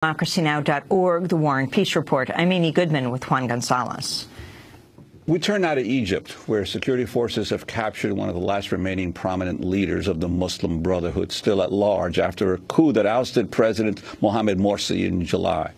democracynow.org, The War and Peace Report. I'm Amy Goodman with Juan Gonzalez. We turn now to Egypt, where security forces have captured one of the last remaining prominent leaders of the Muslim Brotherhood, still at large after a coup that ousted President Mohamed Morsi in July.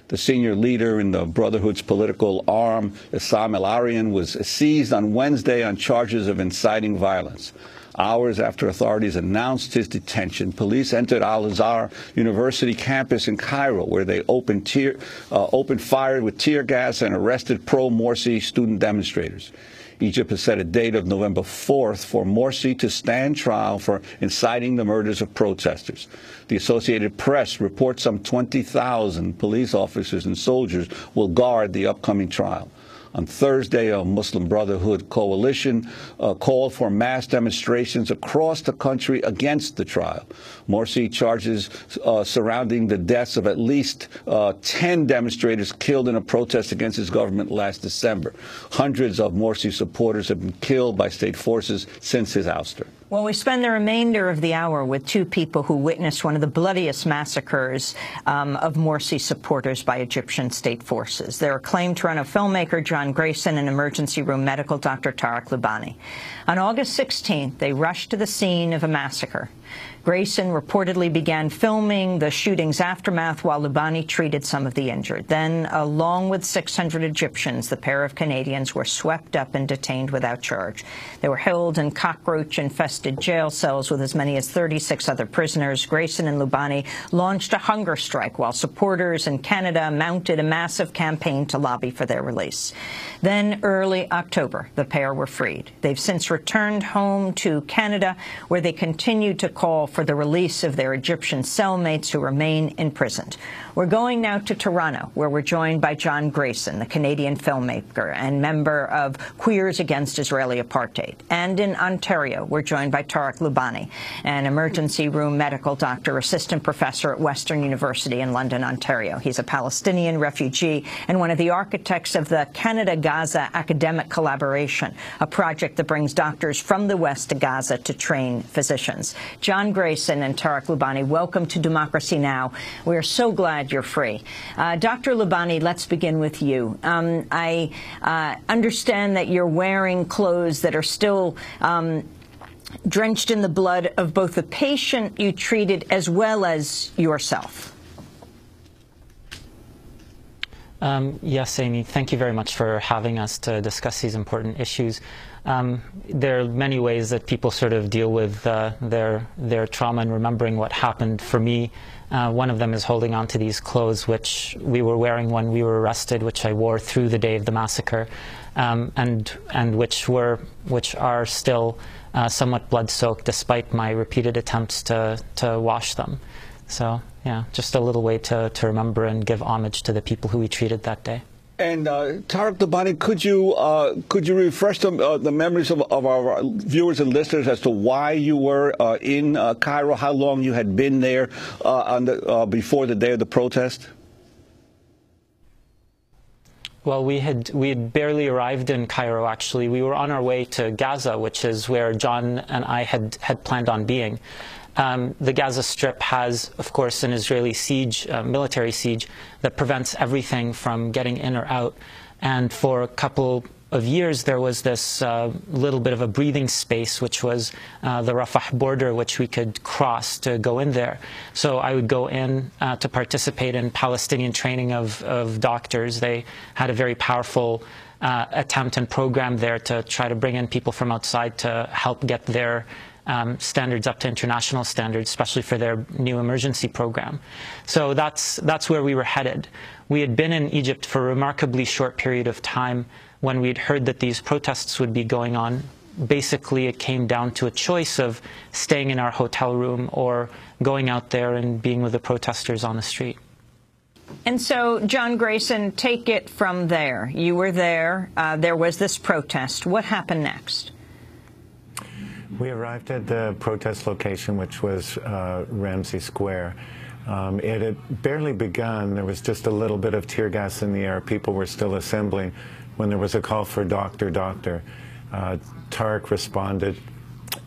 The senior leader in the Brotherhood's political arm, Issam El-Arian, was seized on Wednesday on charges of inciting violence. Hours after authorities announced his detention, police entered Al-Azhar University campus in Cairo, where they opened fire with tear gas and arrested pro-Morsi student demonstrators. Egypt has set a date of November 4th for Morsi to stand trial for inciting the murders of protesters. The Associated Press reports some 20,000 police officers and soldiers will guard the upcoming trial. On Thursday, a Muslim Brotherhood coalition called for mass demonstrations across the country against the trial. Morsi charges surrounding the deaths of at least 10 demonstrators killed in a protest against his government last December. Hundreds of Morsi supporters have been killed by state forces since his ouster. Well, we spend the remainder of the hour with two people who witnessed one of the bloodiest massacres of Morsi supporters by Egyptian state forces. They're acclaimed Toronto filmmaker John Greyson and emergency room medical Dr. Tarek Loubani. On August 16th, they rushed to the scene of a massacre. Greyson reportedly began filming the shooting's aftermath while Loubani treated some of the injured. Then, along with 600 Egyptians, the pair of Canadians were swept up and detained without charge. They were held in cockroach-infested jail cells with as many as 36 other prisoners. Greyson and Loubani launched a hunger strike while supporters in Canada mounted a massive campaign to lobby for their release. Then, early October, the pair were freed. They've since returned home to Canada, where they continue to call for the release of their Egyptian cellmates who remain imprisoned. We're going now to Toronto, where we're joined by John Greyson, the Canadian filmmaker and member of Queers Against Israeli Apartheid. And in Ontario, we're joined by Tarek Loubani, an emergency room medical doctor, assistant professor at Western University in London, Ontario. He's a Palestinian refugee and one of the architects of the Canada-Gaza academic collaboration, a project that brings doctors from the West to Gaza to train physicians. John Greyson and Tarek Loubani, welcome to Democracy Now! We are so glad you're free. Dr. Loubani, let's begin with you. I understand that you're wearing clothes that are still drenched in the blood of both the patient you treated as well as yourself. Yes, Amy, thank you very much for having us to discuss these important issues. There are many ways that people sort of deal with their trauma and remembering what happened. For me, one of them is holding on to these clothes, which we were wearing when we were arrested, which I wore through the day of the massacre, and which are still somewhat blood-soaked despite my repeated attempts to wash them. So, yeah, just a little way to remember and give homage to the people who we treated that day. And Tarek Loubani, could you refresh the memories of our viewers and listeners as to why you were in Cairo, how long you had been there before the day of the protest? Well, we had barely arrived in Cairo, actually. We were on our way to Gaza, which is where John and I had planned on being. The Gaza Strip has, of course, an Israeli siege, military siege, that prevents everything from getting in or out. And for a couple of years, there was this little bit of a breathing space, which was the Rafah border, which we could cross to go in there. So I would go in to participate in Palestinian training of doctors. They had a very powerful attempt and program there to try to bring in people from outside to help get their standards up to international standards, especially for their new emergency program. So that's where we were headed. We had been in Egypt for a remarkably short period of time when we had heard that these protests would be going on. Basically, it came down to a choice of staying in our hotel room or going out there and being with the protesters on the street. And so, John Greyson, take it from there. You were there. There was this protest. What happened next? We arrived at the protest location, which was Ramsey Square. It had barely begun. There was just a little bit of tear gas in the air. People were still assembling when there was a call for doctor, doctor. Tarek responded.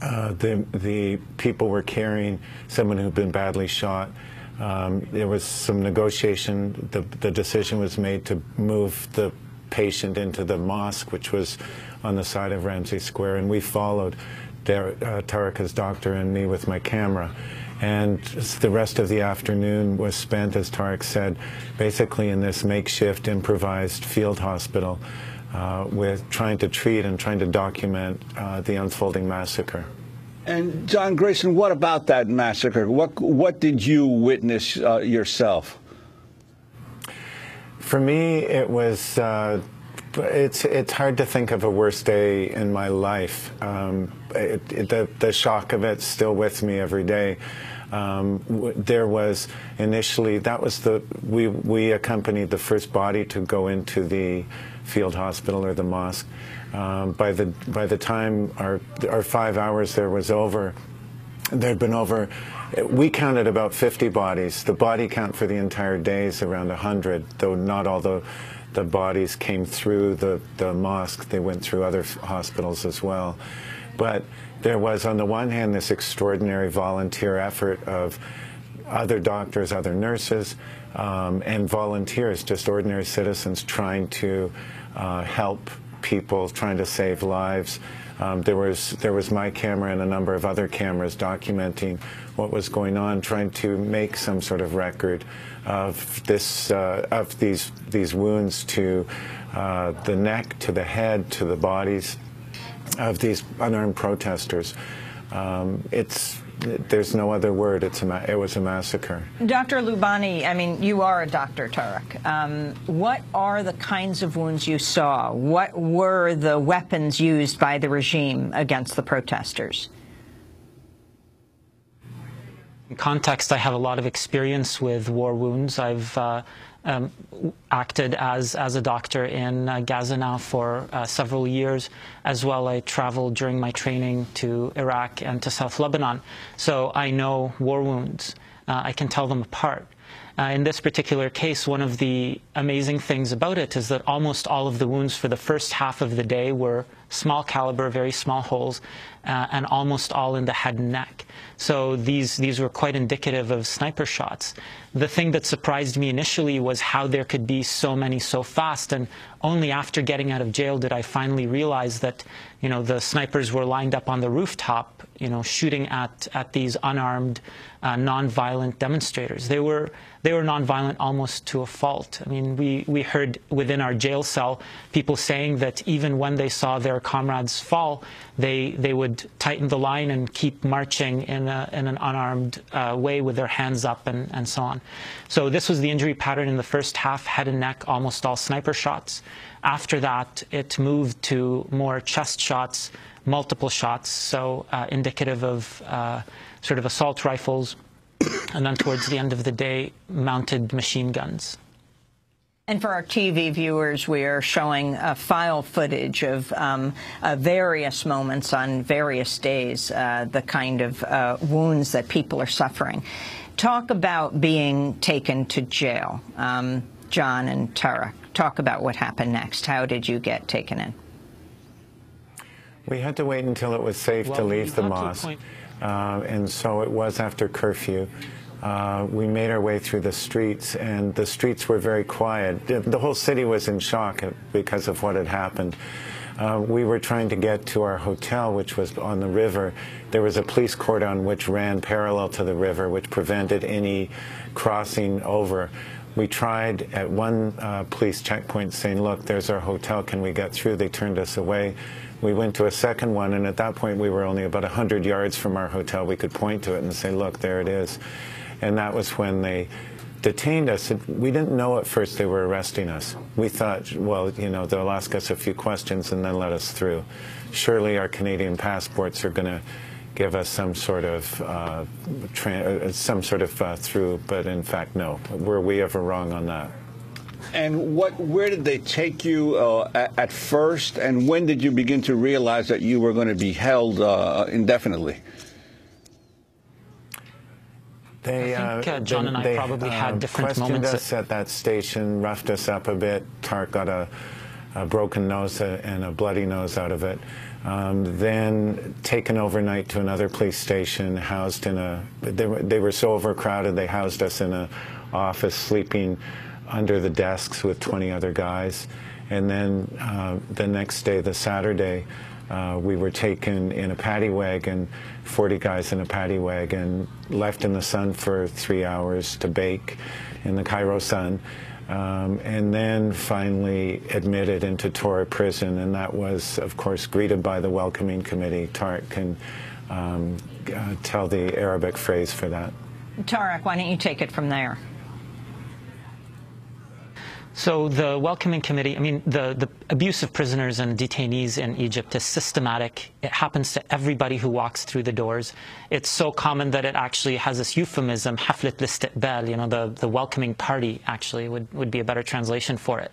The people were carrying someone who'd been badly shot. There was some negotiation. The decision was made to move the patient into the mosque, which was on the side of Ramsey Square, and we followed Tarek, his doctor, and me with my camera. And the rest of the afternoon was spent, as Tarek said, basically in this makeshift, improvised field hospital with trying to treat and trying to document the unfolding massacre. And John Greyson, what about that massacre? What did you witness yourself? For me, it was. It's hard to think of a worse day in my life. The shock of it's still with me every day. There was initially, we accompanied the first body to go into the field hospital or the mosque. By the time our 5 hours there was over, there'd been over, we counted about 50 bodies. The body count for the entire day is around 100, though not all the bodies came through the mosque. They went through other hospitals as well. But there was, on the one hand, this extraordinary volunteer effort of other doctors, other nurses, and volunteers, just ordinary citizens trying to help people, trying to save lives. There was my camera and a number of other cameras documenting what was going on, trying to make some sort of record of this of these wounds to the neck, to the head, to the bodies of these unarmed protesters. There's no other word. It was a massacre. Dr. Loubani, I mean, you are a doctor, Tarek. What are the kinds of wounds you saw? What were the weapons used by the regime against the protesters? In context, I have a lot of experience with war wounds. I've acted as a doctor in Gaza now for several years. As well, I traveled during my training to Iraq and to South Lebanon. So I know war wounds. I can tell them apart. In this particular case, one of the amazing things about it is that almost all of the wounds for the first half of the day were small caliber, very small holes, and almost all in the head and neck. So these were quite indicative of sniper shots. The thing that surprised me initially was how there could be so many so fast, and only after getting out of jail did I finally realize that, you know, the snipers were lined up on the rooftop, you know, shooting at these unarmed, non-violent demonstrators. They were non-violent almost to a fault. I mean, we heard within our jail cell people saying that even when they saw their comrades fall, they would tighten the line and keep marching in an unarmed way with their hands up and so on. So this was the injury pattern in the first half: head and neck, almost all sniper shots. After that, it moved to more chest shots, multiple shots, so indicative of sort of assault rifles, and then towards the end of the day, mounted machine guns. And for our TV viewers, we are showing file footage of various moments on various days, the kind of wounds that people are suffering. Talk about being taken to jail. John and Tarek, talk about what happened next. How did you get taken in? We had to wait until it was safe to leave the mosque. And so it was after curfew. We made our way through the streets, and the streets were very quiet. The whole city was in shock because of what had happened. We were trying to get to our hotel, which was on the river. There was a police cordon which ran parallel to the river, which prevented any crossing over. We tried at one police checkpoint saying, look, there's our hotel, can we get through? They turned us away. We went to a second one, and at that point we were only about 100 yards from our hotel. We could point to it and say, look, there it is. And that was when they detained us. We didn't know at first they were arresting us. We thought, well, you know, they'll ask us a few questions and then let us through. Surely our Canadian passports are going to give us some sort of through, but in fact, no. Were we ever wrong on that? And where did they take you at first, and when did you begin to realize that you were going to be held indefinitely? I think John and I probably had different moments. Questioned us at that station, roughed us up a bit. Tarek got a broken nose and a bloody nose out of it. then taken overnight to another police station, housed in a, they were so overcrowded, they housed us in an office, sleeping under the desks with 20 other guys. And then the next day, the Saturday, we were taken in a paddy wagon, 40 guys in a paddy wagon, left in the sun for 3 hours to bake in the Cairo sun, and then finally admitted into Tora prison. And that was, of course, greeted by the welcoming committee. Tarek can tell the Arabic phrase for that. Tarek, why don't you take it from there? So the welcoming committee, I mean, the abuse of prisoners and detainees in Egypt is systematic. It happens to everybody who walks through the doors. It's so common that it actually has this euphemism, haflat al-istiqbal, you know, the welcoming party, actually, would be a better translation for it.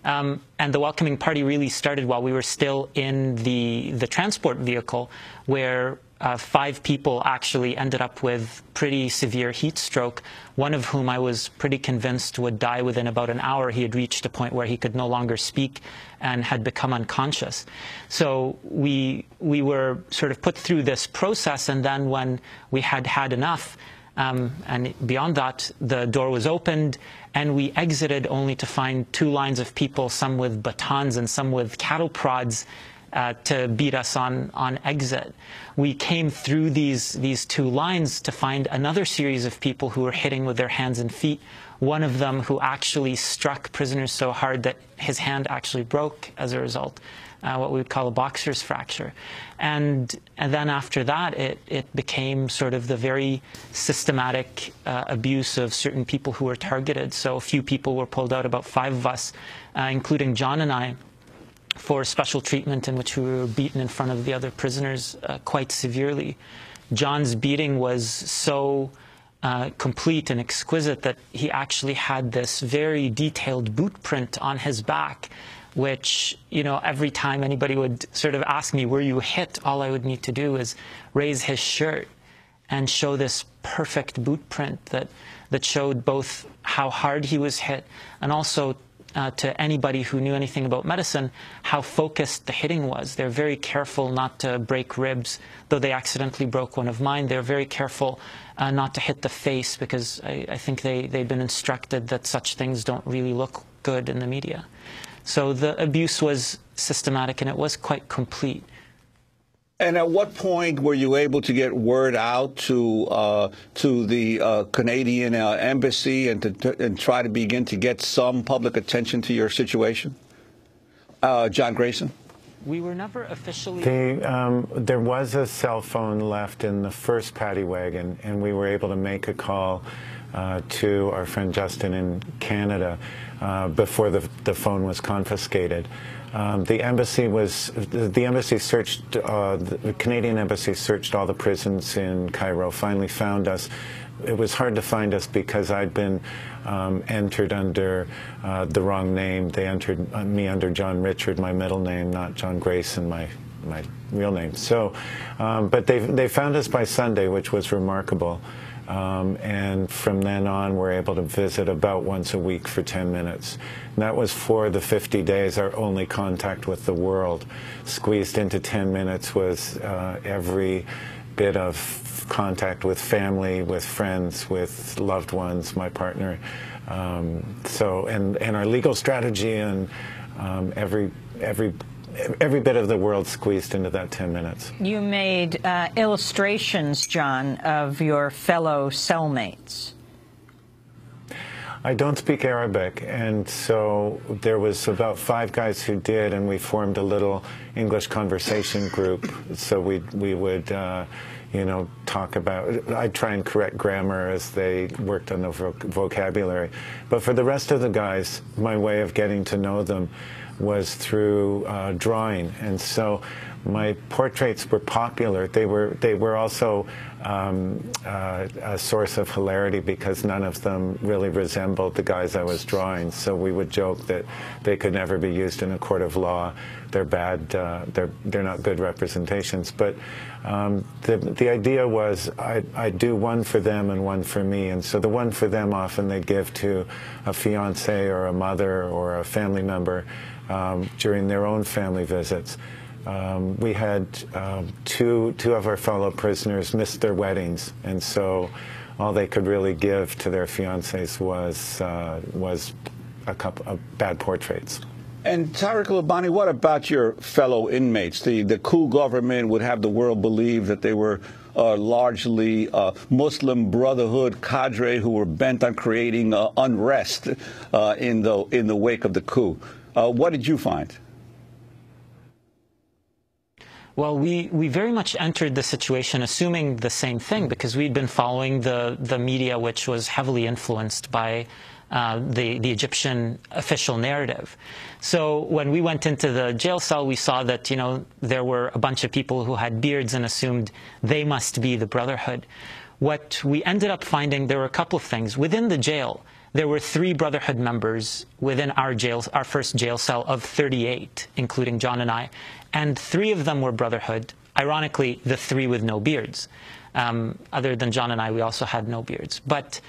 And the welcoming party really started while we were still in the transport vehicle, where 5 people actually ended up with pretty severe heat stroke, one of whom I was pretty convinced would die within about an hour. He had reached a point where he could no longer speak and had become unconscious. So we were sort of put through this process, and then when we had had enough, and beyond that, the door was opened, and we exited only to find 2 lines of people, some with batons and some with cattle prods, to beat us on exit. We came through these 2 lines to find another series of people who were hitting with their hands and feet, one of them who actually struck prisoners so hard that his hand actually broke as a result, what we would call a boxer's fracture. And then after that, it became sort of the very systematic abuse of certain people who were targeted. So a few people were pulled out, about 5 of us, including John and I, for special treatment in which we were beaten in front of the other prisoners quite severely. John's beating was so complete and exquisite that he actually had this very detailed boot print on his back, which, you know, every time anybody would sort of ask me, were you hit? All I would need to do is raise his shirt and show this perfect boot print that showed both how hard he was hit and also to anybody who knew anything about medicine, how focused the hitting was. They're very careful not to break ribs, though they accidentally broke one of mine. They're very careful not to hit the face, because I think they'd been instructed that such things don't really look good in the media. So the abuse was systematic, and it was quite complete. And at what point were you able to get word out to the Canadian embassy and try to begin to get some public attention to your situation? John Greyson? We were never officially... There was a cell phone left in the first paddy wagon, and we were able to make a call to our friend Justin in Canada before the phone was confiscated. The embassy searched, the Canadian embassy searched all the prisons in Cairo, finally found us. It was hard to find us because I'd been entered under the wrong name. They entered me under John Richard, my middle name, not John Greyson, my real name. So, but they found us by Sunday, which was remarkable. And from then on, we're able to visit about once a week for 10 minutes. And that was for the 50 days, our only contact with the world. Squeezed into 10 minutes was every bit of contact with family, with friends, with loved ones, my partner. And our legal strategy, and every bit of the world squeezed into that 10 minutes. You made illustrations, John, of your fellow cellmates. I don't speak Arabic, and so there was about 5 guys who did, and we formed a little English conversation group. So we would, you know, talk about, I'd try and correct grammar as they worked on the vocabulary. But for the rest of the guys, my way of getting to know them was through drawing, and so my portraits were popular. They were also a source of hilarity because none of them really resembled the guys I was drawing. So we would joke that they could never be used in a court of law. They're bad. They're not good representations. But the idea was I'd do one for them and one for me. And so the one for them often they'd give to a fiance or a mother or a family member during their own family visits. We had two of our fellow prisoners missed their weddings, and so all they could really give to their fiancés was a couple of bad portraits. And Tarek Loubani, what about your fellow inmates? The coup government would have the world believe that they were largely Muslim Brotherhood cadre who were bent on creating unrest in the wake of the coup. What did you find? Well, we very much entered the situation assuming the same thing, because we'd been following the media, which was heavily influenced by the Egyptian official narrative. So when we went into the jail cell, we saw that, you know, there were a bunch of people who had beards and assumed they must be the Brotherhood. What we ended up finding, there were a couple of things. Within the jail, there were 3 Brotherhood members within our jail, our first jail cell of 38, including John and I, and 3 of them were Brotherhood. Ironically, the 3 with no beards. Other than John and I, we also had no beards. But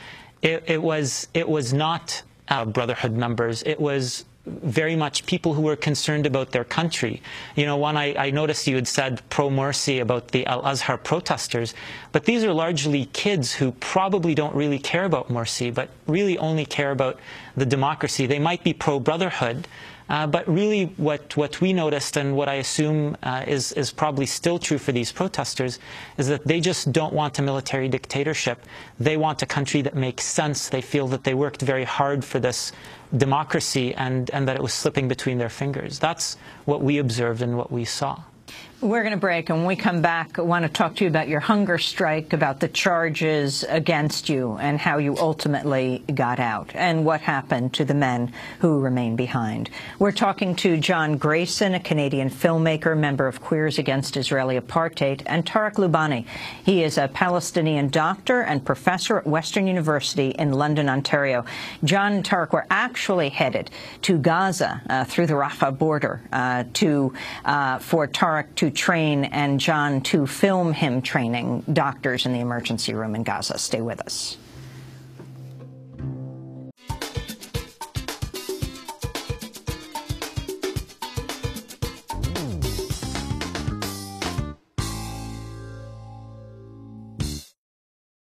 it was not Brotherhood members. It was very much people who were concerned about their country. You know, I noticed you had said pro-Morsi about the Al-Azhar protesters, but these are largely kids who probably don't really care about Morsi, but really only care about the democracy. They might be pro-Brotherhood, but really what we noticed, and what I assume is probably still true for these protesters, is that they just don't want a military dictatorship. They want a country that makes sense. They feel that they worked very hard for this democracy and that it was slipping between their fingers. That's what we observed and what we saw. We're going to break, and when we come back, I want to talk to you about your hunger strike, about the charges against you, and how you ultimately got out, and what happened to the men who remain behind. We're talking to John Greyson, a Canadian filmmaker, member of Queers Against Israeli Apartheid, and Tarek Loubani. He is a Palestinian doctor and professor at Western University in London, Ontario. John and Tarek were actually headed to Gaza through the Rafah border for Tarek to train and John to film him training doctors in the emergency room in Gaza. Stay with us.